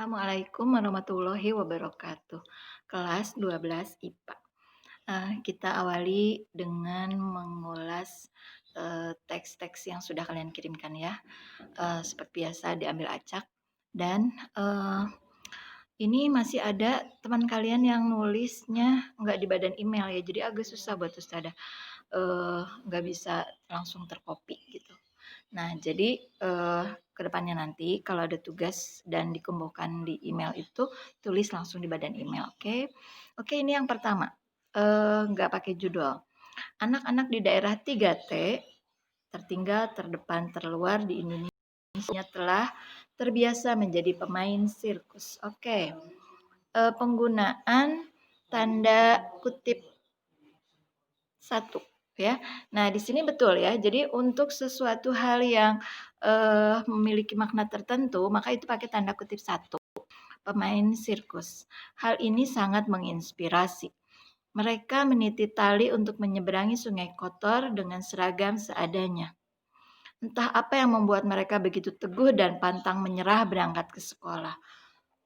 Assalamualaikum warahmatullahi wabarakatuh. Kelas 12 IPA. Kita awali dengan mengulas, teks-teks yang sudah kalian kirimkan ya. Seperti biasa diambil acak dan, ini masih ada teman kalian yang nulisnya nggak di badan email ya, jadi agak susah buat ustadzah, nggak bisa langsung tercopy gitu. Nah, jadi kedepannya nanti kalau ada tugas dan dikumpulkan di email itu tulis langsung di badan email, oke? Oke, ini yang pertama, nggak pakai judul. Anak-anak di daerah 3T tertinggal, terdepan, terluar di Indonesia telah terbiasa menjadi pemain sirkus. Oke, penggunaan tanda kutip satu ya. Nah, di sini betul ya. Jadi untuk sesuatu hal yang memiliki makna tertentu, maka itu pakai tanda kutip satu. Pemain sirkus. Hal ini sangat menginspirasi. Mereka meniti tali untuk menyeberangi sungai kotor dengan seragam seadanya. Entah apa yang membuat mereka begitu teguh dan pantang menyerah berangkat ke sekolah.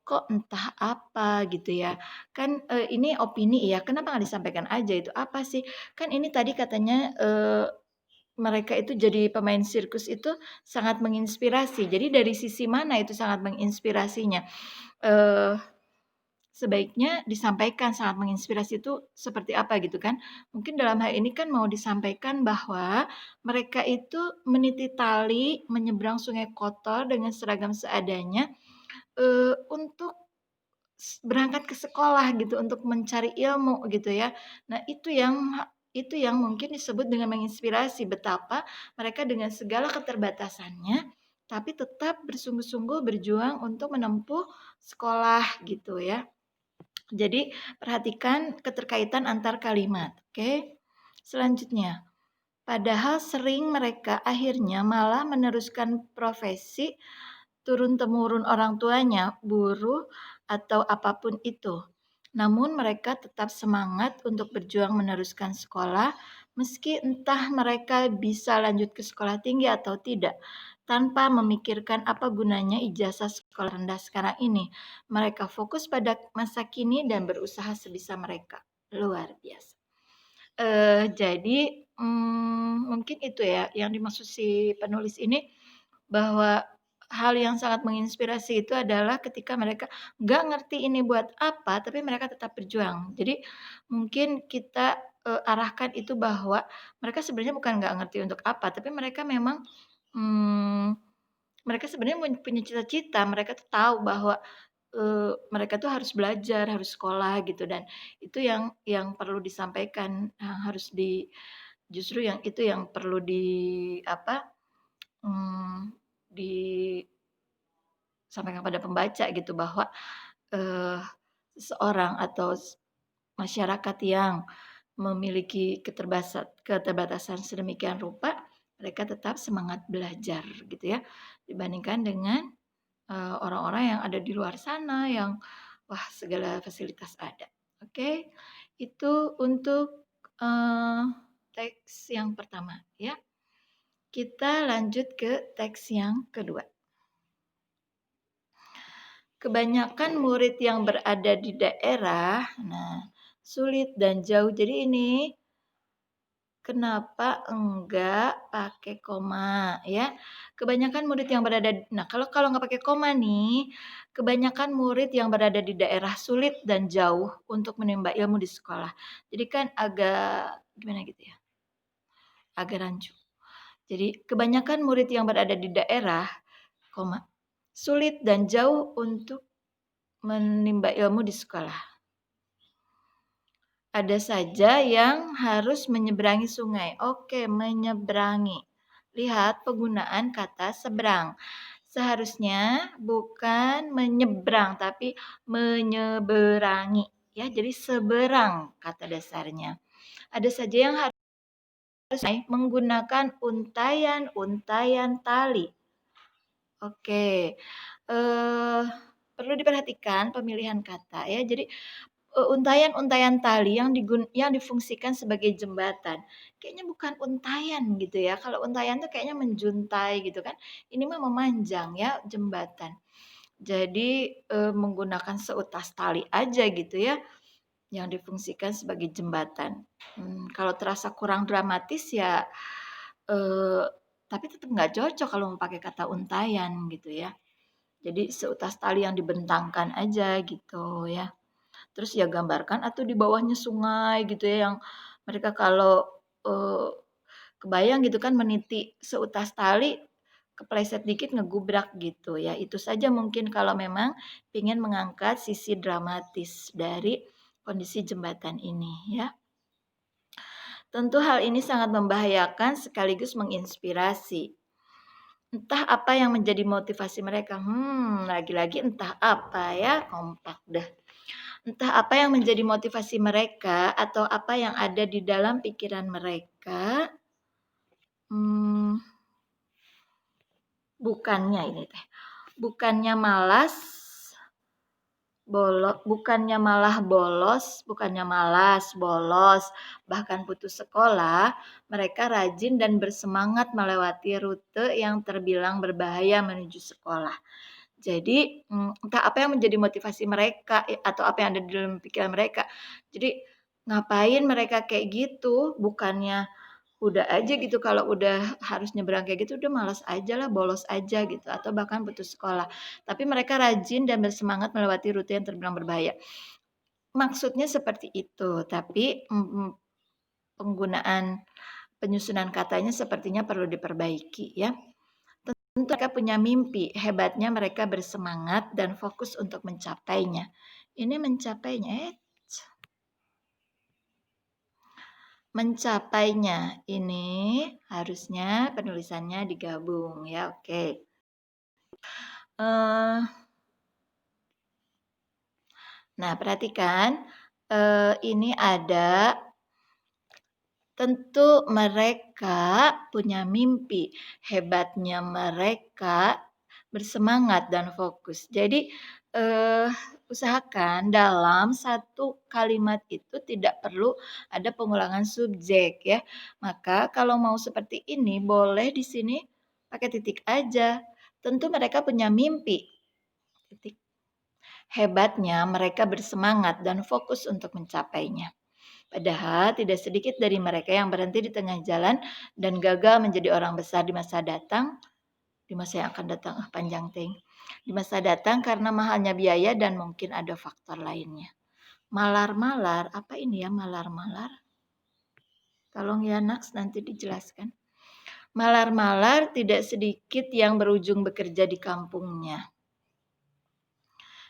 Kok entah apa gitu ya. Kan, ini opini ya, kenapa nggak disampaikan aja itu, apa sih? Kan ini tadi katanya, mereka itu jadi pemain sirkus itu sangat menginspirasi. Jadi dari sisi mana itu sangat menginspirasinya? Eee, Sebaiknya disampaikan sangat menginspirasi itu seperti apa gitu kan. Mungkin dalam hal ini kan mau disampaikan bahwa mereka itu meniti tali menyeberang sungai kotor dengan seragam seadanya, untuk berangkat ke sekolah gitu untuk mencari ilmu gitu ya. Nah itu yang mungkin disebut dengan menginspirasi betapa mereka dengan segala keterbatasannya, tapi tetap bersungguh-sungguh berjuang untuk menempuh sekolah gitu ya. Jadi perhatikan keterkaitan antar kalimat, oke. Selanjutnya, padahal sering mereka akhirnya malah meneruskan profesi turun-temurun orang tuanya, buruh, atau apapun itu. Namun mereka tetap semangat untuk berjuang meneruskan sekolah, meski entah mereka bisa lanjut ke sekolah tinggi atau tidak, tanpa memikirkan apa gunanya ijazah sekolah rendah sekarang ini. Mereka fokus pada masa kini dan berusaha sebisa mereka. Luar biasa. Jadi, mungkin itu ya yang dimaksud si penulis ini, bahwa hal yang sangat menginspirasi itu adalah ketika mereka nggak ngerti ini buat apa, tapi mereka tetap berjuang. Jadi mungkin kita, arahkan itu bahwa mereka sebenarnya bukan nggak ngerti untuk apa, tapi mereka memang, mmm, mereka sebenarnya punya cita-cita, mereka tuh tahu bahwa mereka tuh harus belajar, harus sekolah gitu dan itu yang perlu disampaikan, harus justru yang itu yang perlu apa, mmm, disampaikan pada pembaca gitu bahwa, eee, seseorang atau masyarakat yang memiliki keterbatasan sedemikian rupa, mereka tetap semangat belajar gitu ya, dibandingkan dengan orang-orang yang ada di luar sana yang, wah segala fasilitas ada. Oke, itu untuk, eee, teks yang pertama ya. Kita lanjut ke teks yang kedua. Kebanyakan murid yang berada di daerah, nah sulit dan jauh. Jadi ini kenapa enggak pakai koma ya? Kebanyakan murid yang berada nah kalau nggak pakai koma nih, kebanyakan murid yang berada di daerah sulit dan jauh untuk menimba ilmu di sekolah. Jadi kan agak gimana gitu ya, agak rancu. Jadi kebanyakan murid yang berada di daerah, koma, sulit dan jauh untuk menimba ilmu di sekolah. Ada saja yang harus menyeberangi sungai. Oke, menyeberangi. Lihat penggunaan kata seberang. Seharusnya bukan menyeberang, tapi menyeberangi. Ya, jadi seberang kata dasarnya. Ada saja yang harus menggunakan untayan-untayan tali. Oke, perlu diperhatikan pemilihan kata ya. Jadi untayan-untayan tali yang difungsikan sebagai jembatan. Kayaknya bukan untayan gitu ya, kalau untayan tuh kayaknya menjuntai gitu kan, ini mah memanjang ya, jembatan. Jadi, menggunakan seutas tali aja gitu ya, yang difungsikan sebagai jembatan. Kalau terasa kurang dramatis ya, eee, tapi tetap nggak cocok kalau mau pakai kata untayan gitu ya. Jadi seutas tali yang dibentangkan aja gitu ya. Terus ya gambarkan atau di bawahnya sungai gitu ya yang mereka kalau, eee, kebayang gitu kan meniti seutas tali, kepleset dikit ngegubrak gitu ya. Itu saja mungkin kalau memang ingin mengangkat sisi dramatis dari kondisi jembatan ini ya. Tentu hal ini sangat membahayakan sekaligus menginspirasi. Entah apa yang menjadi motivasi mereka. Lagi-lagi entah apa ya, kompak dah. Entah apa yang menjadi motivasi mereka atau apa yang ada di dalam pikiran mereka, mmm, bukannya ini teh, bukannya malas bukannya malah bukannya malas, bolos, bahkan putus sekolah, mereka rajin dan bersemangat melewati rute yang terbilang berbahaya menuju sekolah. Jadi, entah apa yang menjadi motivasi mereka, atau apa yang ada di dalam pikiran mereka. Jadi, ngapain mereka kayak gitu, bukannya udah aja gitu kalau udah harus nyebrang kayak gitu, udah malas ajalah, bolos aja gitu, atau bahkan putus sekolah. Tapi mereka rajin dan bersemangat melewati rute yang terbilang berbahaya. Maksudnya seperti itu, tapi, penggunaan penyusunan katanya sepertinya perlu diperbaiki ya. Tentu mereka punya mimpi, hebatnya mereka bersemangat dan fokus untuk mencapainya. Ini mencapainya, mencapainya. Ini harusnya penulisannya digabung ya, oke. Nah perhatikan, ini ada tentu mereka punya mimpi, hebatnya mereka bersemangat dan fokus. Jadi, usahakan dalam satu kalimat itu tidak perlu ada pengulangan subjek ya. Maka kalau mau seperti ini boleh di sini pakai titik aja. Tentu mereka punya mimpi, titik. Hebatnya mereka bersemangat dan fokus untuk mencapainya. Padahal tidak sedikit dari mereka yang berhenti di tengah jalan dan gagal menjadi orang besar di masa datang, di masa yang akan datang, panjang ting. Di masa datang karena mahalnya biaya dan mungkin ada faktor lainnya. Malar-malar, apa ini ya malar-malar? Tolong ya Naks nanti dijelaskan. Malar-malar tidak sedikit yang berujung bekerja di kampungnya,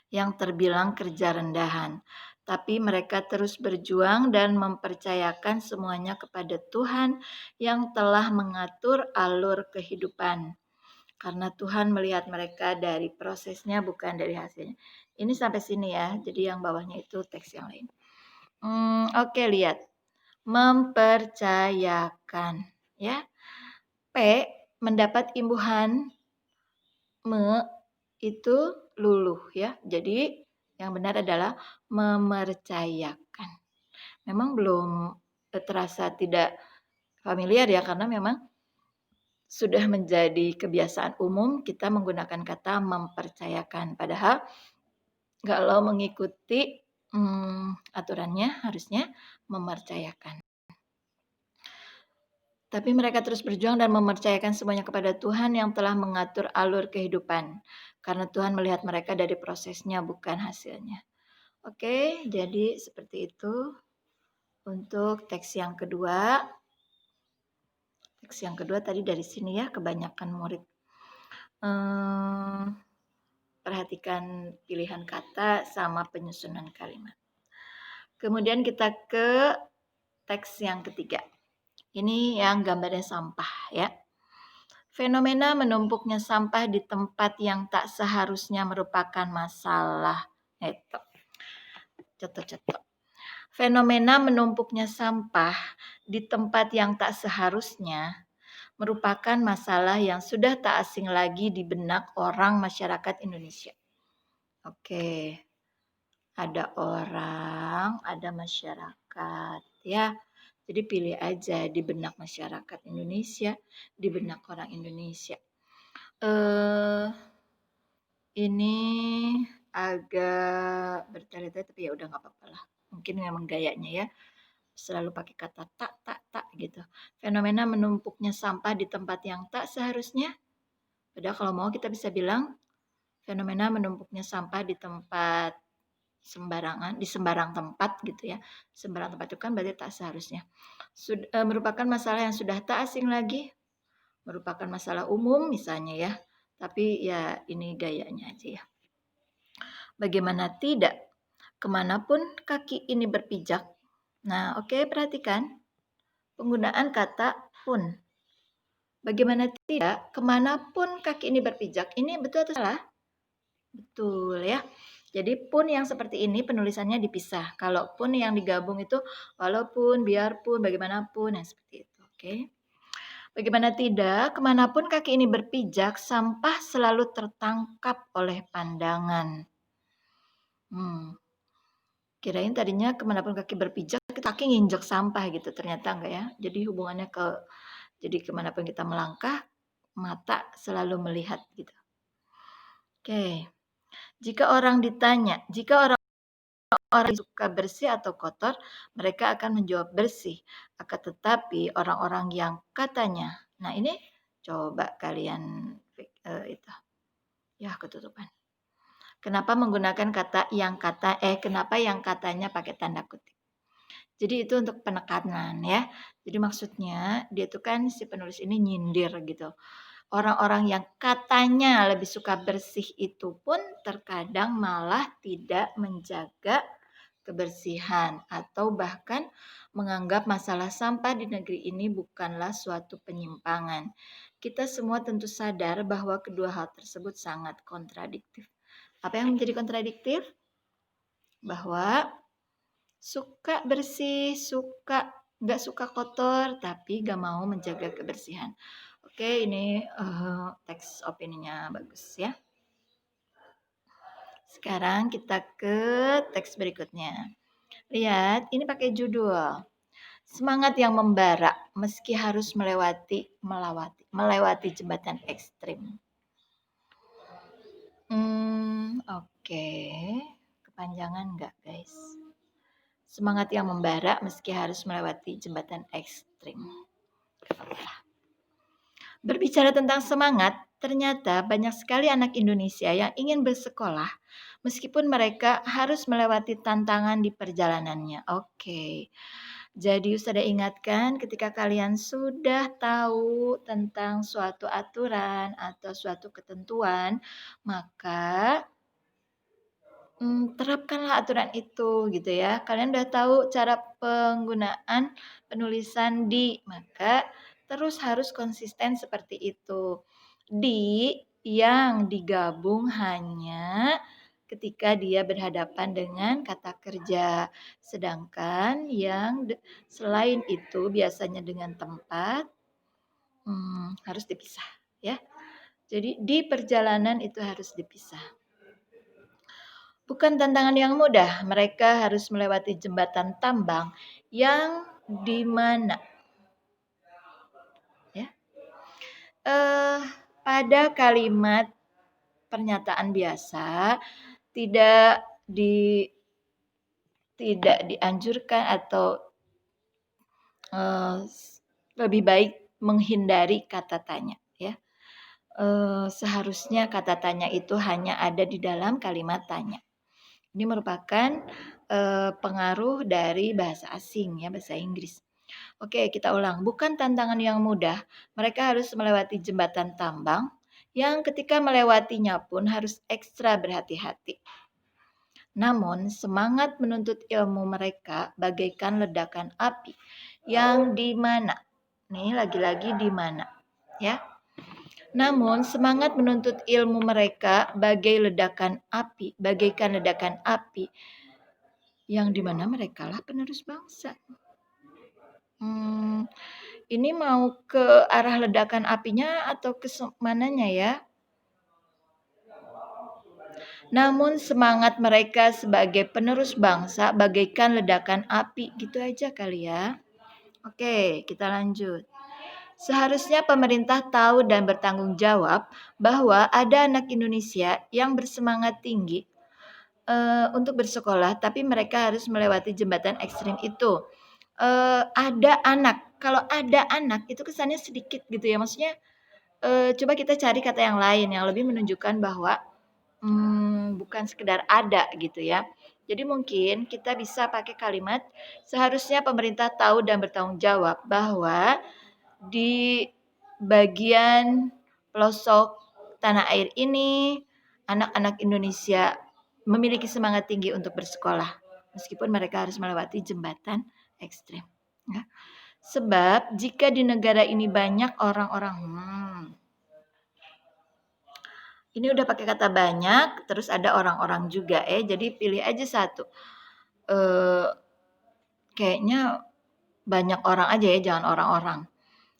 yang terbilang kerja rendahan. Tapi mereka terus berjuang dan mempercayakan semuanya kepada Tuhan yang telah mengatur alur kehidupan. Karena Tuhan melihat mereka dari prosesnya bukan dari hasilnya. Ini sampai sini ya, jadi yang bawahnya itu teks yang lain. Oke, lihat. Mempercayakan. Ya, P mendapat imbuhan me itu luluh ya. Jadi yang benar adalah memercayakan. Memang belum terasa tidak familiar ya karena memang sudah menjadi kebiasaan umum kita menggunakan kata mempercayakan. Padahal kalau mengikuti aturannya harusnya memercayakan. Tapi mereka terus berjuang dan mempercayakan semuanya kepada Tuhan yang telah mengatur alur kehidupan. Karena Tuhan melihat mereka dari prosesnya bukan hasilnya. Oke, jadi seperti itu untuk teks yang kedua. Teks yang kedua tadi dari sini ya, kebanyakan murid. Perhatikan pilihan kata sama penyusunan kalimat. Kemudian kita ke teks yang ketiga. Ini yang gambarnya sampah ya. Fenomena menumpuknya sampah di tempat yang tak seharusnya merupakan masalah. Itu. Contoh-contoh. Fenomena menumpuknya sampah di tempat yang tak seharusnya merupakan masalah yang sudah tak asing lagi di benak orang masyarakat Indonesia. Oke. Ada orang, ada masyarakat ya. Jadi pilih aja di benak masyarakat Indonesia, di benak orang Indonesia. Ini agak bertele-tele tapi ya udah nggak apa-apa lah. Mungkin memang gayanya ya, selalu pakai kata tak gitu. Fenomena menumpuknya sampah di tempat yang tak seharusnya. Padahal kalau mau kita bisa bilang fenomena menumpuknya sampah di tempat sembarangan, di sembarang tempat gitu ya. Sembarang tempat itu kan berarti tak seharusnya. Merupakan masalah yang sudah tak asing lagi, merupakan masalah umum misalnya ya. Tapi ya ini gayanya aja ya. Bagaimana tidak? Kemanapun kaki ini berpijak. Nah, oke, perhatikan penggunaan kata pun. Bagaimana tidak? Kemanapun kaki ini berpijak. Ini betul atau salah? Betul ya. Jadi pun yang seperti ini penulisannya dipisah. Kalau pun yang digabung itu walaupun, biarpun, bagaimanapun, yang seperti itu. Oke. Bagaimana tidak? Kemanapun kaki ini berpijak, sampah selalu tertangkap oleh pandangan. Kirain tadinya kemanapun kaki berpijak, kaki nginjek sampah gitu. Ternyata enggak ya. Jadi hubungannya jadi kemanapun kita melangkah, mata selalu melihat gitu. Oke. Jika orang suka bersih atau kotor, mereka akan menjawab bersih. Akan tetapi orang-orang yang katanya, nah ini coba kalian itu. Ya, ketutupan. Kenapa menggunakan kenapa yang katanya pakai tanda kutip? Jadi itu untuk penekanan ya. Jadi maksudnya dia tuh kan si penulis ini nyindir gitu. Orang-orang yang katanya lebih suka bersih itu pun terkadang malah tidak menjaga kebersihan atau bahkan menganggap masalah sampah di negeri ini bukanlah suatu penyimpangan. Kita semua tentu sadar bahwa kedua hal tersebut sangat kontradiktif. Apa yang menjadi kontradiktif? Bahwa suka bersih, nggak suka kotor, tapi nggak mau menjaga kebersihan. Oke, ini teks opininya bagus ya. Sekarang kita ke teks berikutnya. Lihat, ini pakai judul. Semangat yang membara meski harus melewati jembatan ekstrim. Oke. Kepanjangan nggak, guys? Semangat yang membara meski harus melewati jembatan ekstrim. Berbicara tentang semangat, ternyata banyak sekali anak Indonesia yang ingin bersekolah meskipun mereka harus melewati tantangan di perjalanannya. Oke. Jadi sudah ingatkan ketika kalian sudah tahu tentang suatu aturan atau suatu ketentuan, maka terapkanlah aturan itu gitu ya. Kalian udah tahu cara penggunaan penulisan di, maka terus harus konsisten seperti itu. Di yang digabung hanya ketika dia berhadapan dengan kata kerja. Sedangkan yang selain itu biasanya dengan tempat harus dipisah ya. Jadi di perjalanan itu harus dipisah. Bukan tantangan yang mudah, mereka harus melewati jembatan tambang yang di mana ya, pada kalimat pernyataan biasa tidak dianjurkan atau lebih baik menghindari kata tanya ya. Seharusnya kata tanya itu hanya ada di dalam kalimat tanya. Ini merupakan pengaruh dari bahasa asing ya, bahasa Inggris. Oke, kita ulang. Bukan tantangan yang mudah. Mereka harus melewati jembatan tambang yang ketika melewatinya pun harus ekstra berhati-hati. Namun, semangat menuntut ilmu mereka bagaikan ledakan api yang di mana? Nih, lagi-lagi di mana? Ya. Namun semangat menuntut ilmu mereka bagaikan ledakan api yang dimana mereka lah penerus bangsa. Ini mau ke arah ledakan apinya atau ke mananya ya? Namun semangat mereka sebagai penerus bangsa bagaikan ledakan api, gitu aja kali ya. Oke, kita lanjut. Seharusnya pemerintah tahu dan bertanggung jawab bahwa ada anak Indonesia yang bersemangat tinggi untuk bersekolah, tapi mereka harus melewati jembatan ekstrim itu. Ada anak, kalau ada anak itu kesannya sedikit gitu ya, maksudnya coba kita cari kata yang lain yang lebih menunjukkan bahwa bukan sekedar ada gitu ya. Jadi mungkin kita bisa pakai kalimat, seharusnya pemerintah tahu dan bertanggung jawab bahwa di bagian pelosok tanah air ini, anak-anak Indonesia memiliki semangat tinggi untuk bersekolah, meskipun mereka harus melewati jembatan ekstrem. Ya. Sebab jika di negara ini banyak orang-orang, ini udah pakai kata banyak, terus ada orang-orang juga jadi pilih aja satu. Kayaknya banyak orang aja ya, jangan orang-orang.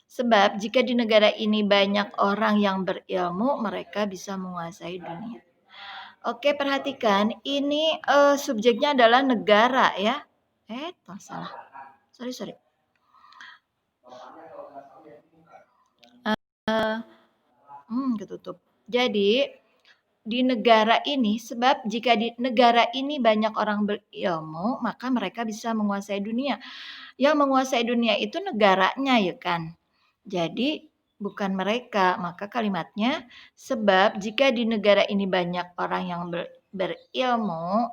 Sebab jika di negara ini banyak orang yang berilmu, mereka bisa menguasai dunia. Oke, perhatikan ini subjeknya adalah negara ya. Salah. Sorry. Ketutup. Jadi di negara ini, sebab jika di negara ini banyak orang berilmu, maka mereka bisa menguasai dunia. Yang menguasai dunia itu negaranya ya kan. Jadi bukan mereka, maka kalimatnya sebab jika di negara ini banyak orang yang berilmu,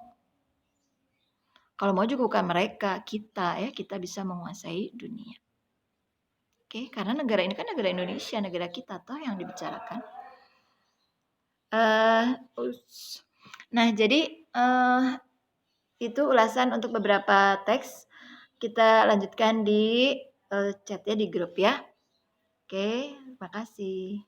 kalau mau juga bukan mereka, kita ya, kita bisa menguasai dunia. Oke, karena negara ini kan negara Indonesia, negara kita toh yang dibicarakan. Nah, jadi itu ulasan untuk beberapa teks. Kita lanjutkan di chat ya, di grup ya. Oke, makasih.